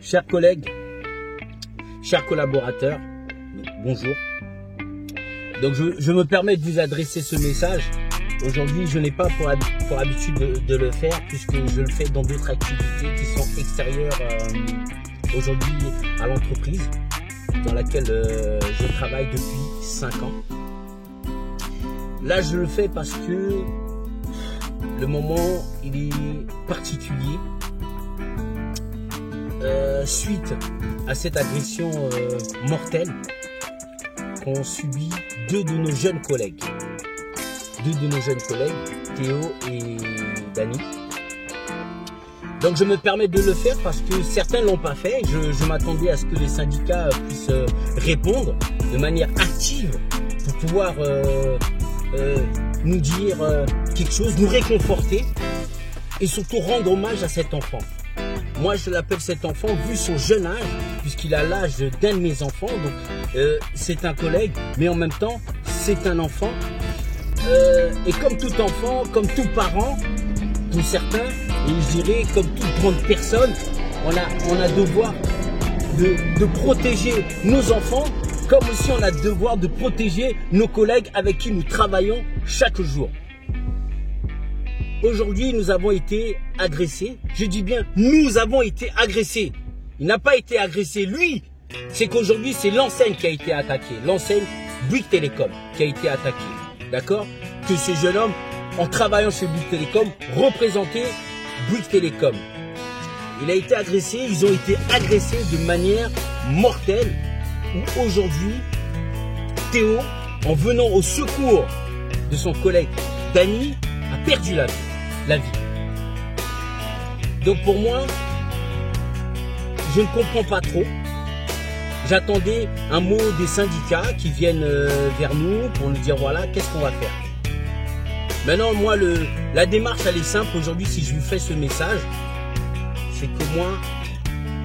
Chers collègues, chers collaborateurs, bonjour. Donc je me permets de vous adresser ce message. Aujourd'hui, je n'ai pas pour habitude de le faire puisque je le fais dans d'autres activités qui sont extérieures aujourd'hui à l'entreprise dans laquelle je travaille depuis 5 ans. Là, je le fais parce que le moment, il est particulier. Suite à cette agression mortelle qu'ont subi deux de nos jeunes collègues. Théo et Dani. Donc je me permets de le faire parce que certains ne l'ont pas fait. Je m'attendais à ce que les syndicats puissent répondre de manière active pour pouvoir nous dire quelque chose, nous réconforter et surtout rendre hommage à cet enfant. Moi, je l'appelle cet enfant, vu son jeune âge, puisqu'il a l'âge d'un de mes enfants. Donc, c'est un collègue, mais en même temps, c'est un enfant. Et comme tout enfant, comme tout parent, pour certains, et je dirais comme toute grande personne, on a devoir de protéger nos enfants, comme aussi on a devoir de protéger nos collègues avec qui nous travaillons chaque jour. Aujourd'hui, nous avons été agressés. Je dis bien, nous avons été agressés. Il n'a pas été agressé, lui. C'est qu'aujourd'hui, c'est l'enseigne qui a été attaquée. L'enseigne Bouygues Télécom qui a été attaquée. D'accord? Que ce jeune homme, en travaillant chez Bouygues Télécom, représentait Bouygues Télécom. Il a été agressé, ils ont été agressés de manière mortelle. Où aujourd'hui, Théo, en venant au secours de son collègue Dani, a perdu la vie. Donc pour moi, je ne comprends pas trop. J'attendais un mot des syndicats qui viennent vers nous pour nous dire voilà, qu'est-ce qu'on va faire. Maintenant, moi, la démarche, elle est simple. Aujourd'hui, si je vous fais ce message, c'est que moi,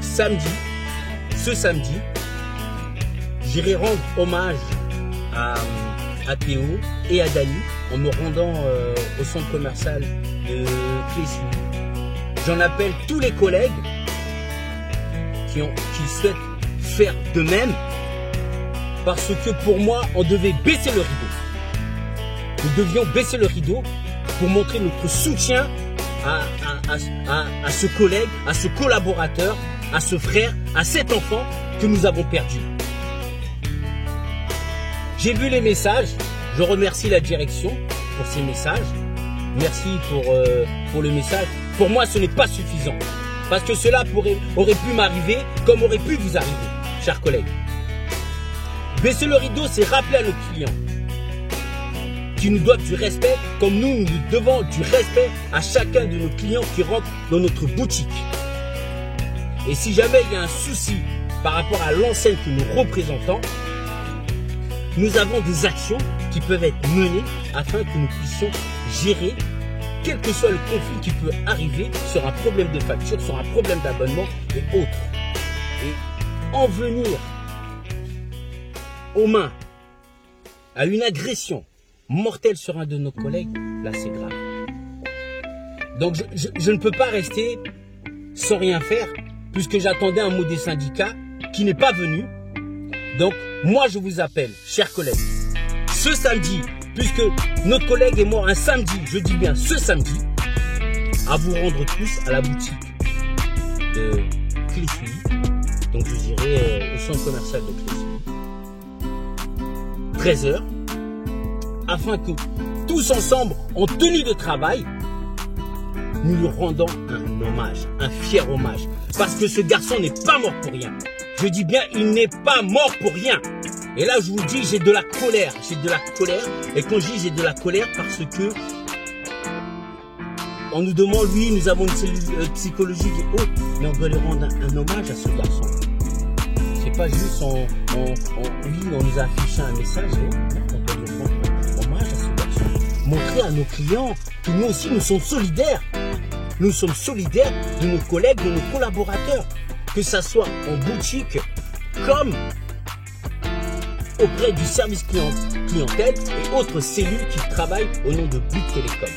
ce samedi, j'irai rendre hommage à Théo et à Dani en me rendant au centre commercial de Clé-Sully. J'en appelle tous les collègues qui souhaitent faire de même parce que pour moi, on devait baisser le rideau. Nous devions baisser le rideau pour montrer notre soutien à ce collègue, à ce collaborateur, à ce frère, à cet enfant que nous avons perdu. J'ai vu les messages, je remercie la direction pour ces messages. Merci pour le message. Pour moi, ce n'est pas suffisant. Parce que cela aurait pu m'arriver comme aurait pu vous arriver, chers collègues. Baisser le rideau, c'est rappeler à nos clients qui nous doivent du respect, comme nous devons du respect à chacun de nos clients qui rentrent dans notre boutique. Et si jamais il y a un souci par rapport à l'enseigne que nous représentons, nous avons des actions qui peuvent être menées afin que nous puissions gérer quel que soit le conflit qui peut arriver sur un problème de facture, sur un problème d'abonnement et autres. Et en venir aux mains à une agression mortelle sur un de nos collègues, là c'est grave. Donc je ne peux pas rester sans rien faire puisque j'attendais un mot des syndicats qui n'est pas venu. Donc, moi, je vous appelle, chers collègues, ce samedi, puisque notre collègue est mort un samedi, je dis bien ce samedi, à vous rendre tous à la boutique de Clé-Sully. Donc, je dirais au centre commercial de Clé-Sully. 13h, afin que tous ensemble, en tenue de travail, nous lui rendons un hommage, un fier hommage. Parce que ce garçon n'est pas mort pour rien. Je dis bien, il n'est pas mort pour rien. Et là, je vous dis, j'ai de la colère. J'ai de la colère. Et quand je dis j'ai de la colère, parce que on nous demande, oui, nous avons une cellule psychologique et autres, mais on doit lui rendre un hommage à ce garçon. C'est pas juste, oui, on nous a affiché un message, non, on doit lui rendre un hommage à ce garçon. Montrer à nos clients que nous aussi, nous sommes solidaires. Nous sommes solidaires de nos collègues, de nos collaborateurs. Que ça soit en boutique comme auprès du service clientèle et autres cellules qui travaillent au nom de Bouygues Télécom.